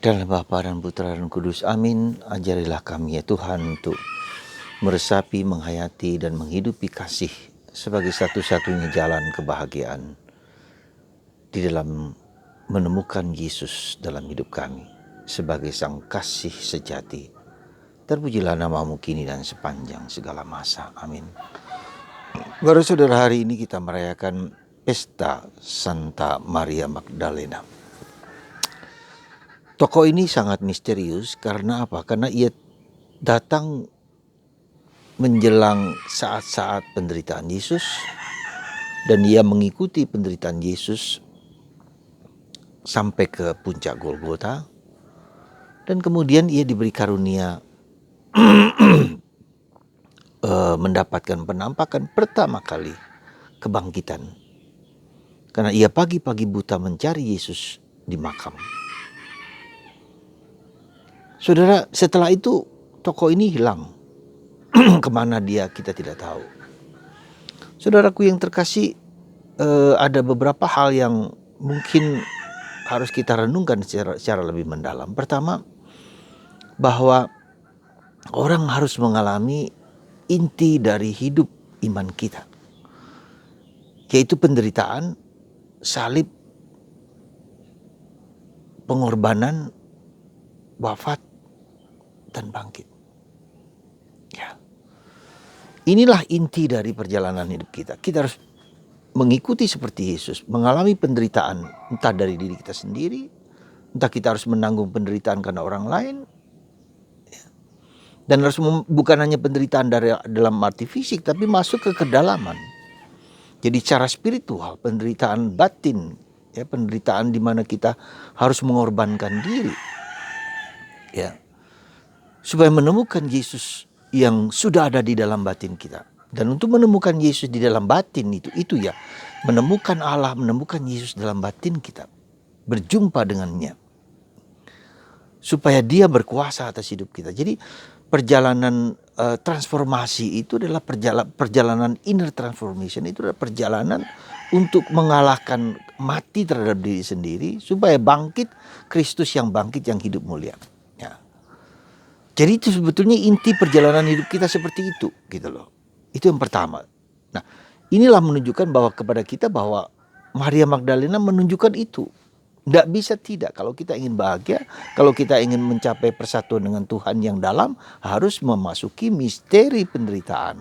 Dalam Bapa dan Putra dan Kudus, amin. Ajarilah kami ya Tuhan untuk meresapi, menghayati, dan menghidupi kasih sebagai satu-satunya jalan kebahagiaan di dalam menemukan Yesus dalam hidup kami sebagai sang kasih sejati. Terpujilah namamu kini dan sepanjang segala masa. Amin. Baru saudara, hari ini kita merayakan pesta Santa Maria Magdalena. Tokoh ini sangat misterius karena apa? Karena ia datang menjelang saat-saat penderitaan Yesus dan ia mengikuti penderitaan Yesus sampai ke puncak Golgota, dan kemudian ia diberi karunia mendapatkan penampakan pertama kali kebangkitan, karena ia pagi-pagi buta mencari Yesus di makam. Saudara, setelah itu tokoh ini hilang. Kemana dia kita tidak tahu. Saudaraku yang terkasih, ada beberapa hal yang mungkin harus kita renungkan secara lebih mendalam. Pertama, bahwa orang harus mengalami inti dari hidup iman kita, yaitu penderitaan, salib, pengorbanan, wafat, dan bangkit. Ya. Inilah inti dari perjalanan hidup kita. Kita harus mengikuti seperti Yesus, mengalami penderitaan, entah dari diri kita sendiri, entah kita harus menanggung penderitaan karena orang lain, dan harus bukan hanya penderitaan dari dalam arti fisik, tapi masuk ke kedalaman. Jadi cara spiritual, penderitaan batin, ya, penderitaan di mana kita harus mengorbankan diri, ya, supaya menemukan Yesus yang sudah ada di dalam batin kita. Dan untuk menemukan Yesus di dalam batin itu ya, menemukan Allah, menemukan Yesus dalam batin kita, berjumpa dengannya, supaya dia berkuasa atas hidup kita. Jadi perjalanan transformasi itu adalah perjalanan inner transformation, itu adalah perjalanan untuk mengalahkan mati terhadap diri sendiri, supaya bangkit Kristus yang bangkit, yang hidup mulia. Ya. Jadi itu sebetulnya inti perjalanan hidup kita seperti itu, gitu loh. Itu yang pertama. Nah, inilah menunjukkan bahwa kepada kita bahwa Maria Magdalena menunjukkan itu. Tidak bisa tidak, kalau kita ingin bahagia, kalau kita ingin mencapai persatuan dengan Tuhan yang dalam, harus memasuki misteri penderitaan,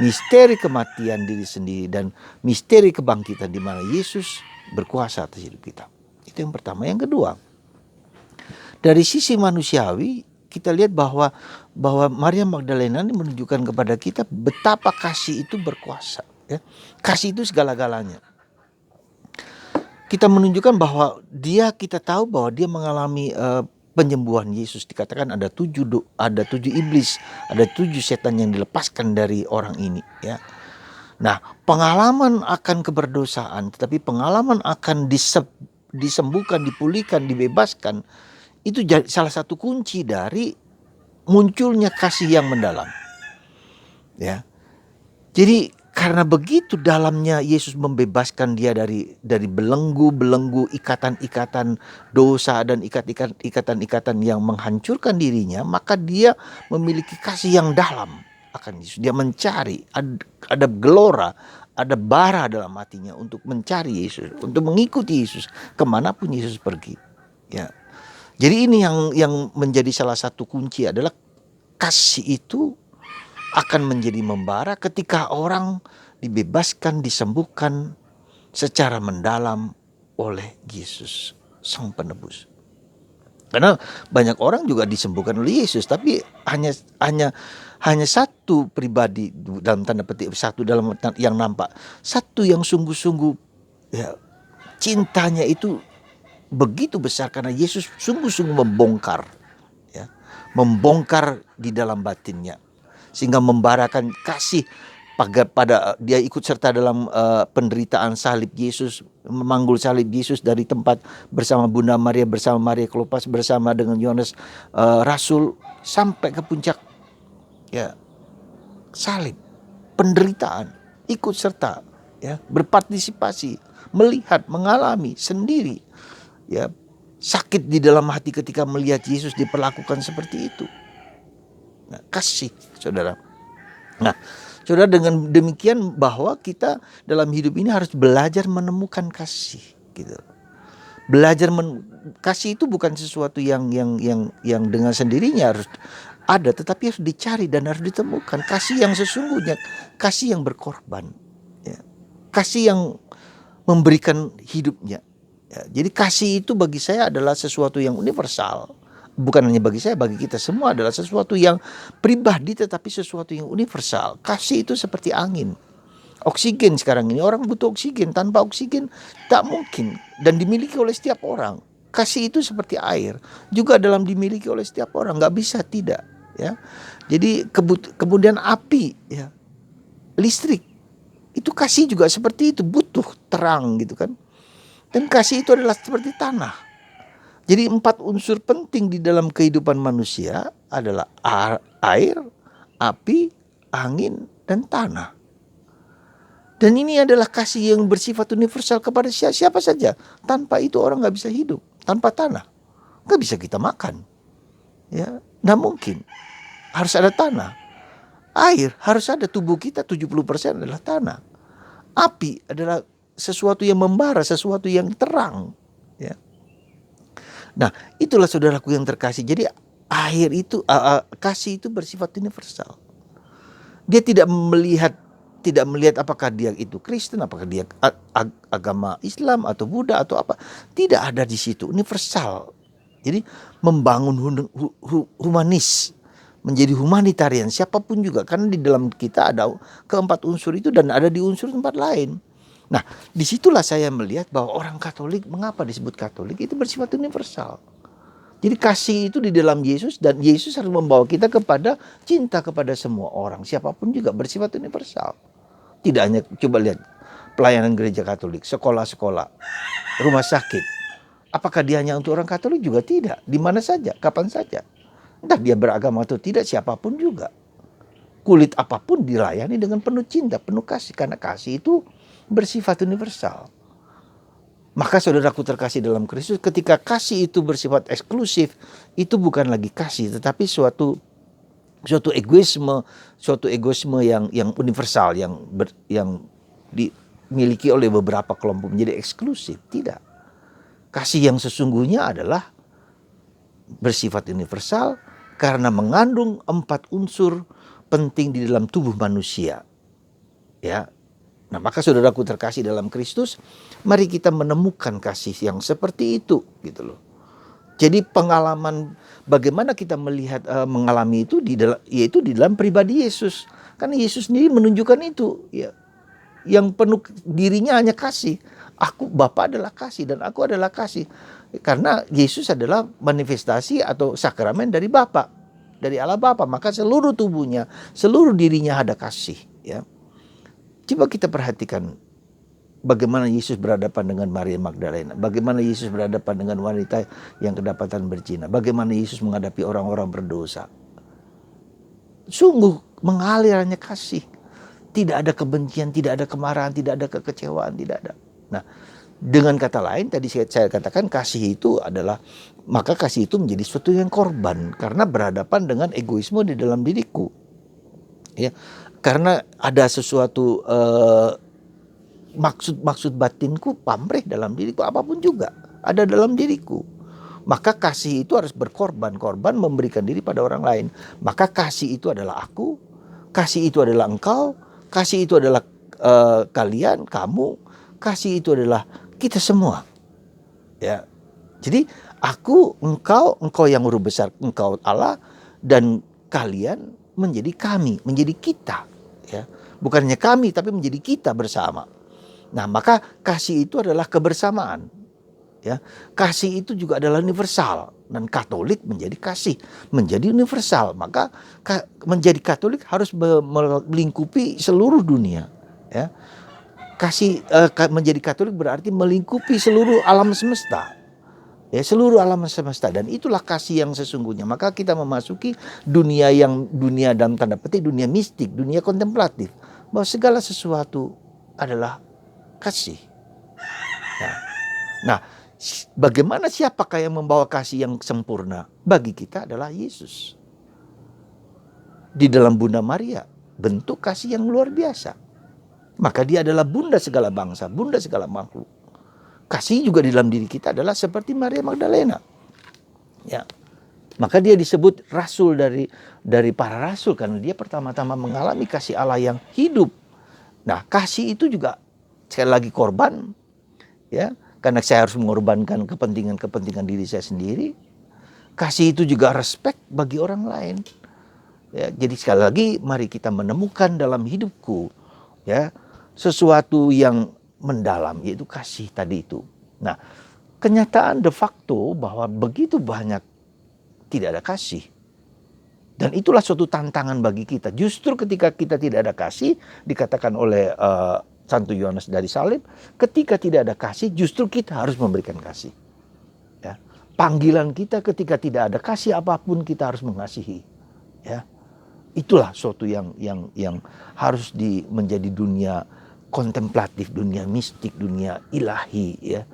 misteri kematian diri sendiri, dan misteri kebangkitan di mana Yesus berkuasa atas hidup kita. Itu yang pertama. Yang kedua, dari sisi manusiawi, kita lihat bahwa Maria Magdalena ini menunjukkan kepada kita betapa kasih itu berkuasa. Ya. Kasih itu segala-galanya. Kita menunjukkan bahwa kita tahu bahwa dia mengalami penyembuhan Yesus. Dikatakan ada 7 iblis, ada 7 setan yang dilepaskan dari orang ini. Ya. Nah, pengalaman akan keberdosaan, tetapi pengalaman akan disembuhkan, dipulihkan, dibebaskan, itu salah satu kunci dari munculnya kasih yang mendalam. Ya. Jadi karena begitu dalamnya Yesus membebaskan dia dari belenggu ikatan-ikatan dosa dan ikatan-ikatan yang menghancurkan dirinya, maka dia memiliki kasih yang dalam akan Yesus. Dia mencari, ada gelora, ada bara dalam hatinya untuk mencari Yesus, untuk mengikuti Yesus kemanapun Yesus pergi. Ya. Jadi ini yang menjadi salah satu kunci adalah kasih itu akan menjadi membara ketika orang dibebaskan, disembuhkan secara mendalam oleh Yesus, Sang Penebus. Karena banyak orang juga disembuhkan oleh Yesus, tapi hanya satu pribadi, dalam tanda petik satu dalam yang nampak, satu yang sungguh-sungguh ya, cintanya itu begitu besar karena Yesus sungguh-sungguh membongkar, ya, membongkar di dalam batinnya, sehingga membarakan kasih pada dia ikut serta dalam penderitaan salib Yesus, memanggul salib Yesus dari tempat bersama Bunda Maria, bersama Maria Klopas, bersama dengan Yohanes Rasul, sampai ke puncak ya salib, penderitaan, ikut serta, ya, berpartisipasi, melihat, mengalami sendiri, ya, sakit di dalam hati ketika melihat Yesus diperlakukan seperti itu. Nah, kasih, saudara. Nah, saudara, dengan demikian bahwa kita dalam hidup ini harus belajar menemukan kasih, gitu. Belajar kasih itu bukan sesuatu yang dengan sendirinya harus ada, tetapi harus dicari dan harus ditemukan. Kasih yang sesungguhnya, kasih yang berkorban, ya. Kasih yang memberikan hidupnya. Ya, jadi kasih itu bagi saya adalah sesuatu yang universal. Bukan hanya bagi saya, bagi kita semua adalah sesuatu yang pribadi tetapi sesuatu yang universal. Kasih itu seperti angin. Oksigen sekarang ini, orang butuh oksigen. Tanpa oksigen tak mungkin, dan dimiliki oleh setiap orang. Kasih itu seperti air, juga dalam dimiliki oleh setiap orang, nggak bisa tidak, ya. Jadi kemudian api, ya, listrik, itu kasih juga seperti itu, butuh terang gitu kan. Dan kasih itu adalah seperti tanah. Jadi 4 unsur penting di dalam kehidupan manusia adalah air, api, angin, dan tanah. Dan ini adalah kasih yang bersifat universal kepada siapa saja. Tanpa itu orang gak bisa hidup. Tanpa tanah gak bisa kita makan, ya, nah mungkin. Harus ada tanah. Air harus ada, tubuh kita 70% adalah tanah. Api adalah sesuatu yang membara, sesuatu yang terang, ya. Nah, itulah saudaraku yang terkasih. Jadi air itu, kasih itu bersifat universal. Dia tidak melihat apakah dia itu Kristen, apakah dia agama Islam atau Buddha atau apa. Tidak ada di situ, universal. Jadi membangun humanis, menjadi humanitarian siapapun juga, karena di dalam kita ada keempat unsur itu dan ada di unsur tempat lain. Nah, disitulah saya melihat bahwa orang Katolik, mengapa disebut Katolik, itu bersifat universal. Jadi kasih itu di dalam Yesus, dan Yesus harus membawa kita kepada cinta kepada semua orang, siapapun juga, bersifat universal. Tidak hanya, coba lihat pelayanan gereja Katolik, sekolah-sekolah, rumah sakit. Apakah dia hanya untuk orang Katolik? Juga tidak. Di mana saja, kapan saja. Entah dia beragama atau tidak, siapapun juga. Kulit apapun dilayani dengan penuh cinta, penuh kasih, karena kasih itu bersifat universal. Maka saudaraku terkasih dalam Kristus, ketika kasih itu bersifat eksklusif, itu bukan lagi kasih, tetapi suatu egoisme yang universal, yang dimiliki oleh beberapa kelompok, menjadi eksklusif. Tidak. Kasih yang sesungguhnya adalah bersifat universal karena mengandung 4 unsur penting di dalam tubuh manusia, ya. Nah, maka saudaraku terkasih dalam Kristus, mari kita menemukan kasih yang seperti itu, gitu loh. Jadi pengalaman bagaimana kita melihat, mengalami itu yaitu di dalam pribadi Yesus. Karena Yesus sendiri menunjukkan itu, ya. Yang penuh dirinya hanya kasih. Bapa adalah kasih dan aku adalah kasih. Karena Yesus adalah manifestasi atau sakramen dari Bapa, dari Allah Bapa, maka seluruh tubuhnya, seluruh dirinya ada kasih, ya. Coba kita perhatikan bagaimana Yesus berhadapan dengan Maria Magdalena, bagaimana Yesus berhadapan dengan wanita yang kedapatan berzina, bagaimana Yesus menghadapi orang-orang berdosa. Sungguh mengalir hanya kasih. Tidak ada kebencian, tidak ada kemarahan, tidak ada kekecewaan, tidak ada. Nah, dengan kata lain tadi saya katakan kasih itu adalah, maka kasih itu menjadi sesuatu yang korban karena berhadapan dengan egoisme di dalam diriku, ya. Karena ada sesuatu maksud batinku, pamrih dalam diriku, apapun juga ada dalam diriku. Maka kasih itu harus berkorban, memberikan diri pada orang lain. Maka kasih itu adalah aku, kasih itu adalah engkau, kasih itu adalah kalian, kamu, kasih itu adalah kita semua, ya. Jadi aku, engkau yang huruf besar, engkau Allah, dan kalian menjadi kami, menjadi kita, ya. Bukan hanya kami, tapi menjadi kita bersama. Nah, maka kasih itu adalah kebersamaan, ya. Kasih itu juga adalah universal, dan Katolik menjadi kasih, menjadi universal. Maka menjadi Katolik harus melingkupi seluruh dunia, ya. Kasih menjadi Katolik berarti melingkupi seluruh alam semesta, ya, seluruh alam semesta, dan itulah kasih yang sesungguhnya. Maka kita memasuki dunia dalam tanda petik dunia mistik, dunia kontemplatif, bahwa segala sesuatu adalah kasih. Nah, Bagaimana siapakah yang membawa kasih yang sempurna? Bagi kita adalah Yesus. Di dalam Bunda Maria, bentuk kasih yang luar biasa. Maka dia adalah bunda segala bangsa, bunda segala makhluk. Kasih juga di dalam diri kita adalah seperti Maria Magdalena. Ya. Maka dia disebut rasul dari para rasul karena dia pertama-tama mengalami kasih Allah yang hidup. Nah, kasih itu juga sekali lagi korban, ya, karena saya harus mengorbankan kepentingan diri saya sendiri. Kasih itu juga respect bagi orang lain. Ya, jadi sekali lagi mari kita menemukan dalam hidupku, ya, sesuatu yang mendalam, yaitu kasih tadi itu. Nah, kenyataan de facto bahwa begitu banyak tidak ada kasih. Dan itulah suatu tantangan bagi kita. Justru ketika kita tidak ada kasih, dikatakan oleh Santo Yohanes dari Salib, ketika tidak ada kasih, justru kita harus memberikan kasih. Ya. Panggilan kita ketika tidak ada kasih apapun, kita harus mengasihi. Ya. Itulah suatu yang harus menjadi dunia kontemplatif, dunia mistik, dunia ilahi, ya.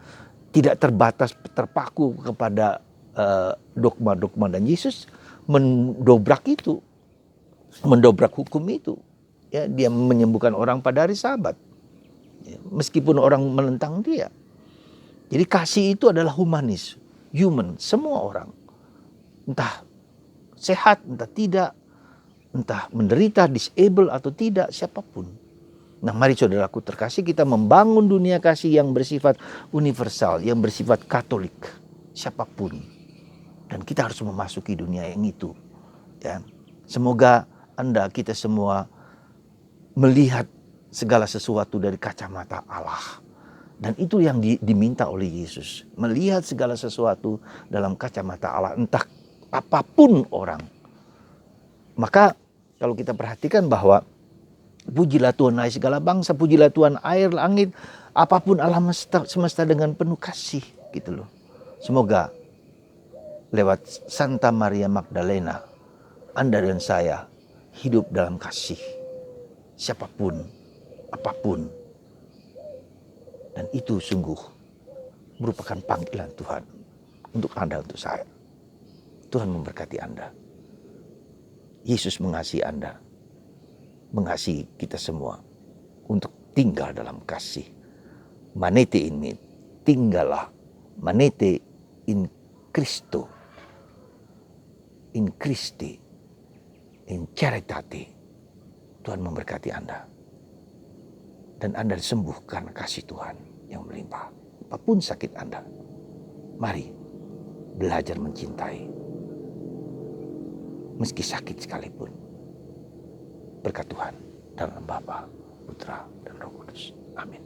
Tidak terbatas terpaku kepada dogma-dogma, dan Yesus mendobrak itu, mendobrak hukum itu. Ya, dia menyembuhkan orang pada hari Sabat, ya, meskipun orang menentang dia. Jadi kasih itu adalah humanis, human, semua orang, entah sehat, entah tidak, entah menderita, disable atau tidak, siapapun. Nah, mari saudaraku terkasih, kita membangun dunia kasih yang bersifat universal, yang bersifat katolik, siapapun. Dan kita harus memasuki dunia yang itu. Ya. Semoga Anda, kita semua melihat segala sesuatu dari kacamata Allah. Dan itu yang diminta oleh Yesus. Melihat segala sesuatu dalam kacamata Allah, entah apapun orang. Maka kalau kita perhatikan bahwa pujilah Tuhan hai segala bangsa, pujilah Tuhan air, langit, apapun alam semesta dengan penuh kasih, gitu loh. Semoga lewat Santa Maria Magdalena, Anda dan saya hidup dalam kasih, siapapun, apapun. Dan itu sungguh merupakan panggilan Tuhan untuk Anda, untuk saya. Tuhan memberkati Anda. Yesus mengasihi Anda, mengasihi kita semua untuk tinggal dalam kasih. Manete in me, tinggallah, manete in Cristo, in Christi, in caritate. Tuhan memberkati Anda. Dan Anda sembuh karena kasih Tuhan yang melimpah. Apapun sakit Anda, mari belajar mencintai. Meski sakit sekalipun. Berkat Tuhan dalam Bapa, Putra, dan Roh Kudus. Amin.